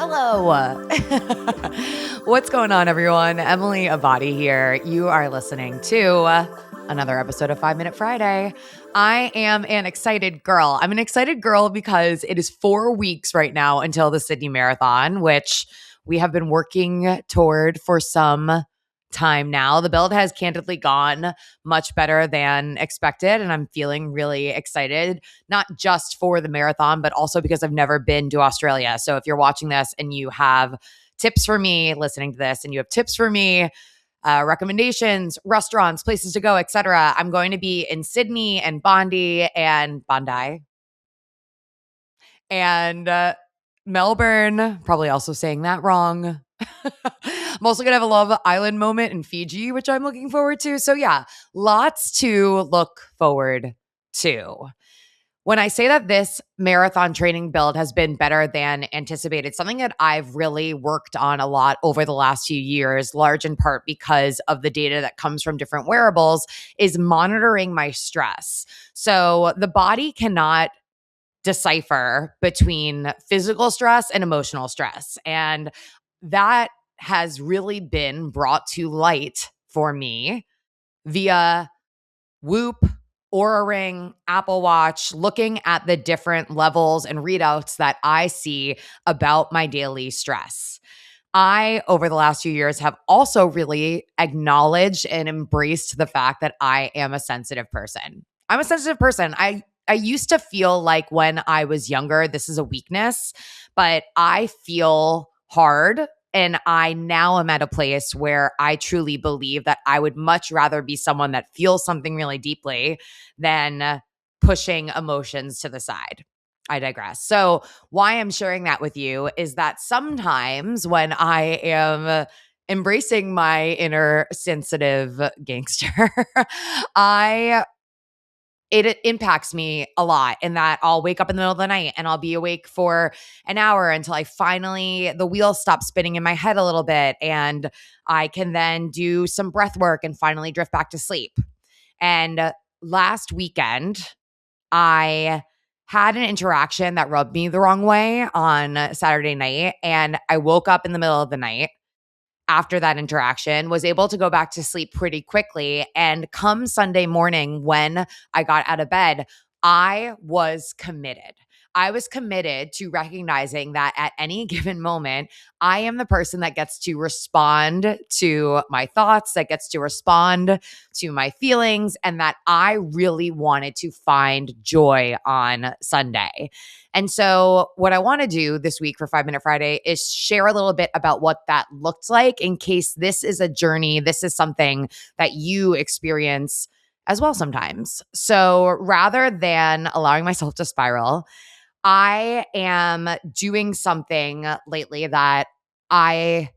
Hello. What's going on, everyone? Emily Abadi here. You are listening to another episode of 5 Minute Friday. I am an excited girl. I'm an excited girl because it is 4 weeks right now until the Sydney Marathon, which we have been working toward for some time now. The build has candidly gone much better than expected, and I'm feeling really excited, not just for the marathon, but also because I've never been to Australia. So if you're watching this and you have tips for me, listening to this, and you have tips for me, recommendations, restaurants, places to go, etc., I'm going to be in Sydney and Bondi and Melbourne, probably also saying that wrong. I'm also going to have a Love Island moment in Fiji, which I'm looking forward to. So, yeah, lots to look forward to. When I say that this marathon training build has been better than anticipated, something that I've really worked on a lot over the last few years, large in part because of the data that comes from different wearables, is monitoring my stress. So the body cannot decipher between physical stress and emotional stress. And that has really been brought to light for me via Whoop, Oura Ring, Apple Watch, looking at the different levels and readouts that I see about my daily stress. I, over the last few years, have also really acknowledged and embraced the fact that I am a sensitive person. I'm a sensitive person. I used to feel like when I was younger, this is a weakness, but I feel hard. And I now am at a place where I truly believe that I would much rather be someone that feels something really deeply than pushing emotions to the side. I digress. So, why I'm sharing that with you is that sometimes when I am embracing my inner sensitive gangster, I it impacts me a lot in that I'll wake up in the middle of the night and I'll be awake for an hour until the wheels stop spinning in my head a little bit. And I can then do some breath work and finally drift back to sleep. And last weekend, I had an interaction that rubbed me the wrong way on Saturday night. And I woke up in the middle of the night after that interaction, was able to go back to sleep pretty quickly. And come Sunday morning, when I got out of bed, I was committed. I was committed to recognizing that at any given moment, I am the person that gets to respond to my thoughts, that gets to respond to my feelings, and that I really wanted to find joy on Sunday. And so, what I want to do this week for 5 Minute Friday is share a little bit about what that looked like in case this is a journey, this is something that you experience as well sometimes. So, rather than allowing myself to spiral, I am doing something lately that I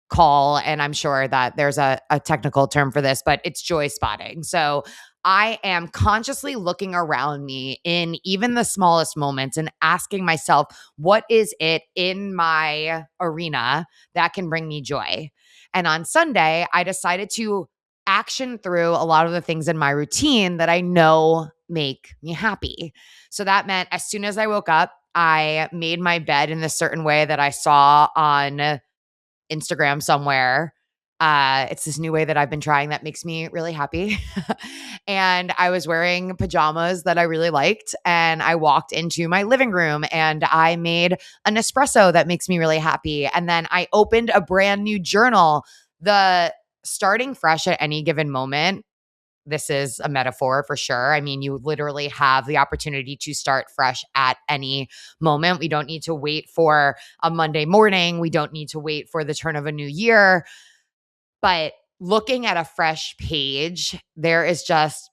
call, and I'm sure that there's a technical term for this, but it's joy spotting. So I am consciously looking around me in even the smallest moments and asking myself, what is it in my arena that can bring me joy? And on Sunday, I decided to action through a lot of the things in my routine that I know make me happy. So that meant as soon as I woke up, I made my bed in this certain way that I saw on Instagram somewhere. It's this new way that I've been trying that makes me really happy. And I was wearing pajamas that I really liked. And I walked into my living room and I made an espresso that makes me really happy. And then I opened a brand new journal. The starting fresh at any given moment, this is a metaphor for sure. I mean, you literally have the opportunity to start fresh at any moment. We don't need to wait for a Monday morning. We don't need to wait for the turn of a new year. But looking at a fresh page, there is just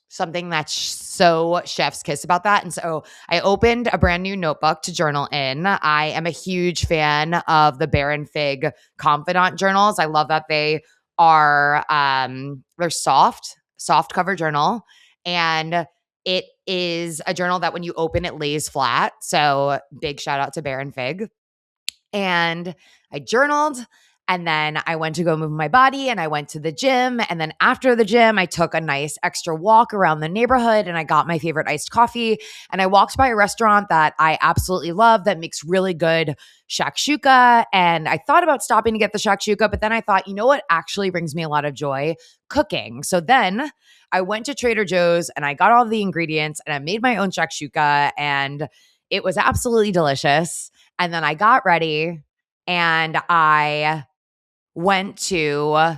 something that's so chef's kiss about that. And so I opened a brand new notebook to journal in. I am a huge fan of the Bear and Fig Confidant journals. I love that they are they're soft cover journal, and it is a journal that when you open it lays flat. So big shout out to Bear and Fig. And I journaled And then I went to go move my body and I went to the gym. And then after the gym, I took a nice extra walk around the neighborhood and I got my favorite iced coffee. And I walked by a restaurant that I absolutely love that makes really good shakshuka. And I thought about stopping to get the shakshuka, but then I thought, you know what actually brings me a lot of joy? Cooking. So then I went to Trader Joe's and I got all the ingredients and I made my own shakshuka and it was absolutely delicious. And then I got ready and I went to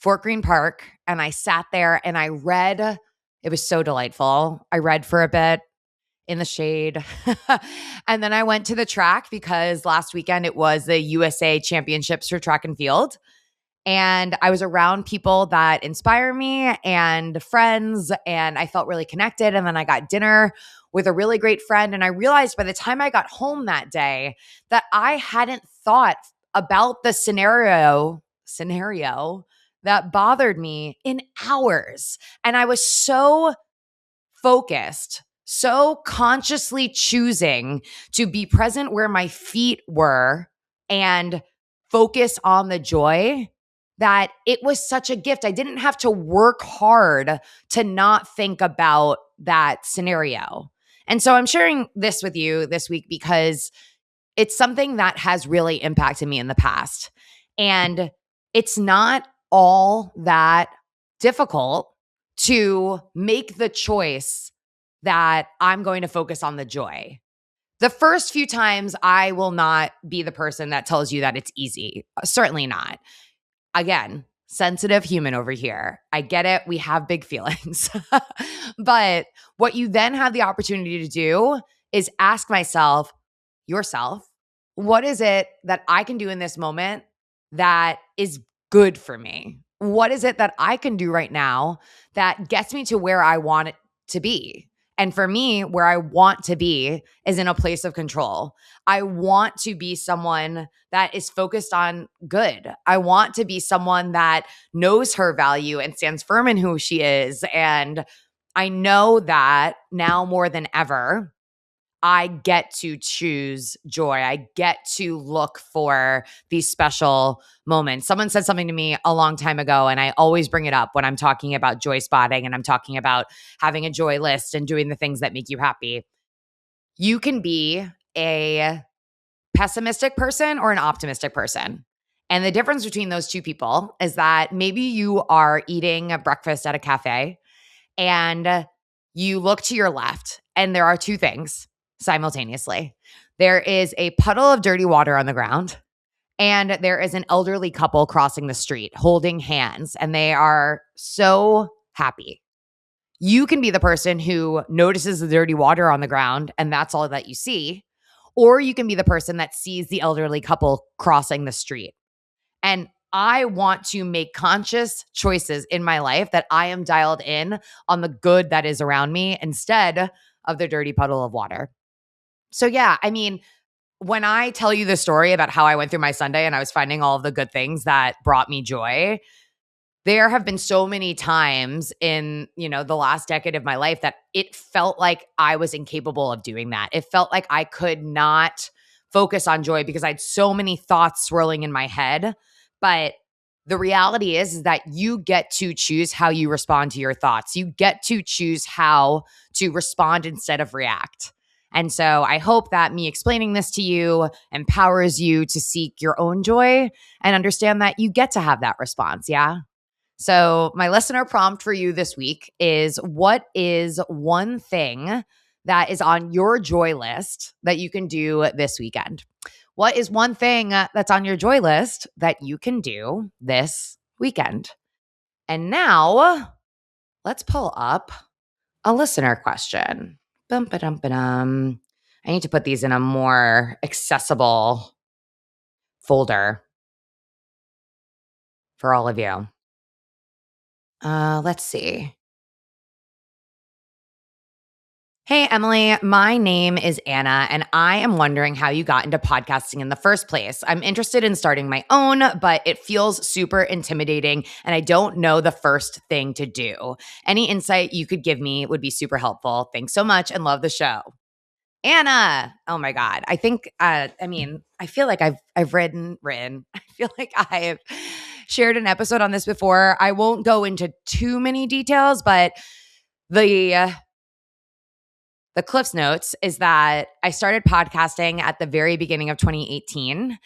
Fort Greene Park and I sat there and I read. It was so delightful. I read for a bit in the shade. And then I went to the track because last weekend it was the USA Championships for track and field. And I was around people that inspire me and friends, and I felt really connected. And then I got dinner with a really great friend. And I realized by the time I got home that day that I hadn't thought about the scenario that bothered me in hours. And I was so focused, so consciously choosing to be present where my feet were and focus on the joy that it was such a gift. I didn't have to work hard to not think about that scenario. And so I'm sharing this with you this week because it's something that has really impacted me in the past. And it's not all that difficult to make the choice that I'm going to focus on the joy. The first few times, I will not be the person that tells you that it's easy. Certainly not. Again, sensitive human over here. I get it. We have big feelings. But what you then have the opportunity to do is ask yourself, what is it that I can do in this moment that is good for me? What is it that I can do right now that gets me to where I want it to be? And for me, where I want to be is in a place of control. I want to be someone that is focused on good. I want to be someone that knows her value and stands firm in who she is. And I know that now more than ever, I get to choose joy. I get to look for these special moments. Someone said something to me a long time ago, and I always bring it up when I'm talking about joy spotting and I'm talking about having a joy list and doing the things that make you happy. You can be a pessimistic person or an optimistic person. And the difference between those two people is that maybe you are eating a breakfast at a cafe and you look to your left and there are two things simultaneously. There is a puddle of dirty water on the ground and there is an elderly couple crossing the street holding hands and they are so happy. You can be the person who notices the dirty water on the ground and that's all that you see, or you can be the person that sees the elderly couple crossing the street. And I want to make conscious choices in my life that I am dialed in on the good that is around me instead of the dirty puddle of water. So, yeah, I mean, when I tell you the story about how I went through my Sunday and I was finding all of the good things that brought me joy, there have been so many times in, the last decade of my life that it felt like I was incapable of doing that. It felt like I could not focus on joy because I had so many thoughts swirling in my head. But the reality is that you get to choose how you respond to your thoughts. You get to choose how to respond instead of react. And so I hope that me explaining this to you empowers you to seek your own joy and understand that you get to have that response. Yeah. So, my listener prompt for you this week is, what is one thing that is on your joy list that you can do this weekend? What is one thing that's on your joy list that you can do this weekend? And now, let's pull up a listener question. Bum-ba-dum-ba-dum. I need to put these in a more accessible folder for all of you. Let's see. Hey, Emily, my name is Anna, and I am wondering how you got into podcasting in the first place. I'm interested in starting my own, but it feels super intimidating, and I don't know the first thing to do. Any insight you could give me would be super helpful. Thanks so much and love the show. Anna. Oh my God. I think, I feel like I've written. I feel like I've shared an episode on this before. I won't go into too many details, but the the Cliffs Notes is that I started podcasting at the very beginning of 2018.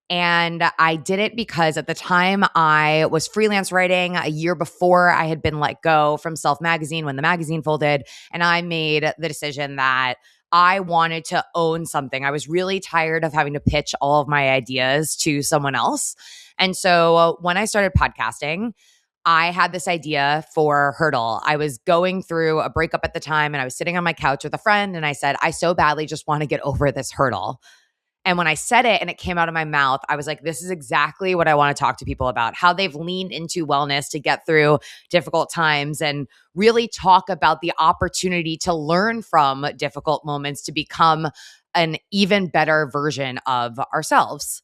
And I did it because at the time I was freelance writing a year before I had been let go from Self Magazine when the magazine folded. And I made the decision that I wanted to own something. I was really tired of having to pitch all of my ideas to someone else. And so when I started podcasting, I had this idea for Hurdle. I was going through a breakup at the time and I was sitting on my couch with a friend and I said, I so badly just want to get over this hurdle. And when I said it and it came out of my mouth, I was like, this is exactly what I want to talk to people about, how they've leaned into wellness to get through difficult times and really talk about the opportunity to learn from difficult moments to become an even better version of ourselves.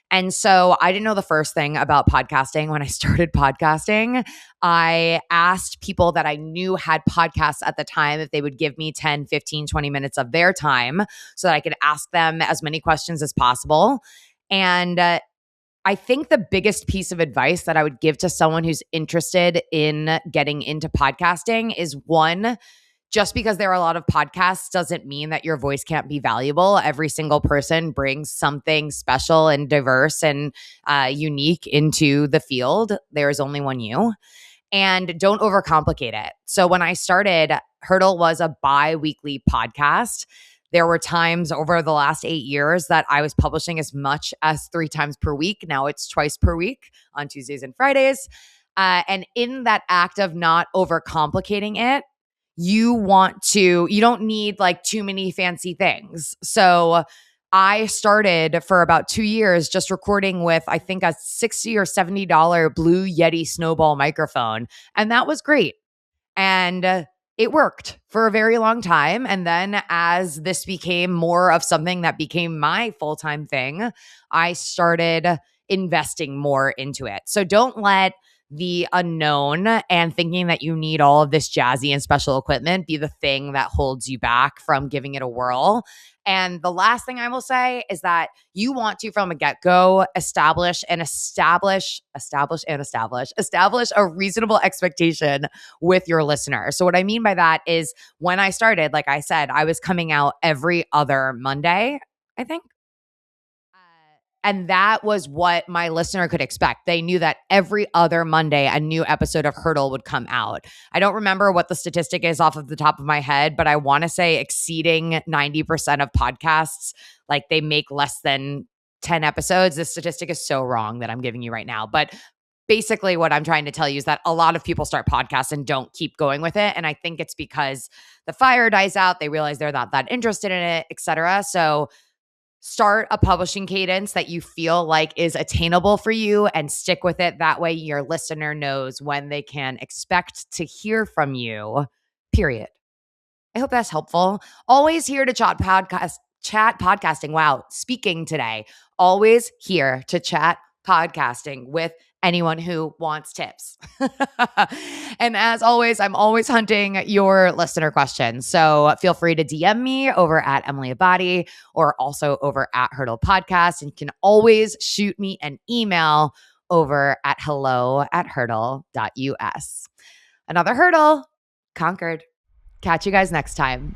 And so I didn't know the first thing about podcasting when I started podcasting. I asked people that I knew had podcasts at the time if they would give me 10, 15, 20 minutes of their time so that I could ask them as many questions as possible. And I think the biggest piece of advice that I would give to someone who's interested in getting into podcasting is one, just because there are a lot of podcasts doesn't mean that your voice can't be valuable. Every single person brings something special and diverse and unique into the field. There is only one you. And don't overcomplicate it. So when I started, Hurdle was a bi-weekly podcast. There were times over the last 8 years that I was publishing as much as 3 times per week. Now it's twice per week on Tuesdays and Fridays. And in that act of not overcomplicating it, you don't need like too many fancy things. So I started for about 2 years just recording with, I think, a $60 or $70 Blue Yeti Snowball microphone. And that was great. And it worked for a very long time. And then as this became more of something that became my full-time thing, I started investing more into it. So don't let the unknown and thinking that you need all of this jazzy and special equipment be the thing that holds you back from giving it a whirl. And the last thing I will say is that you want to, from a get-go, establish a reasonable expectation with your listener. So what I mean by that is when I started, like I said, I was coming out every other Monday, I think. And that was what my listener could expect. They knew that every other Monday, a new episode of Hurdle would come out. I don't remember what the statistic is off of the top of my head, but I want to say exceeding 90% of podcasts, like they make less than 10 episodes. This statistic is so wrong that I'm giving you right now. But basically, what I'm trying to tell you is that a lot of people start podcasts and don't keep going with it. And I think it's because the fire dies out. They realize they're not that interested in it, et cetera. So start a publishing cadence that you feel like is attainable for you and stick with it. That way your listener knows when they can expect to hear from you, period. I hope that's helpful. Always here to chat podcasting. Wow, speaking today. Always here to chat podcasting with anyone who wants tips. And as always, I'm always hunting your listener questions. So feel free to DM me over at Emily Abadi or also over at Hurdle Podcast. And you can always shoot me an email over at hello@hurdle.us. Another hurdle conquered. Catch you guys next time.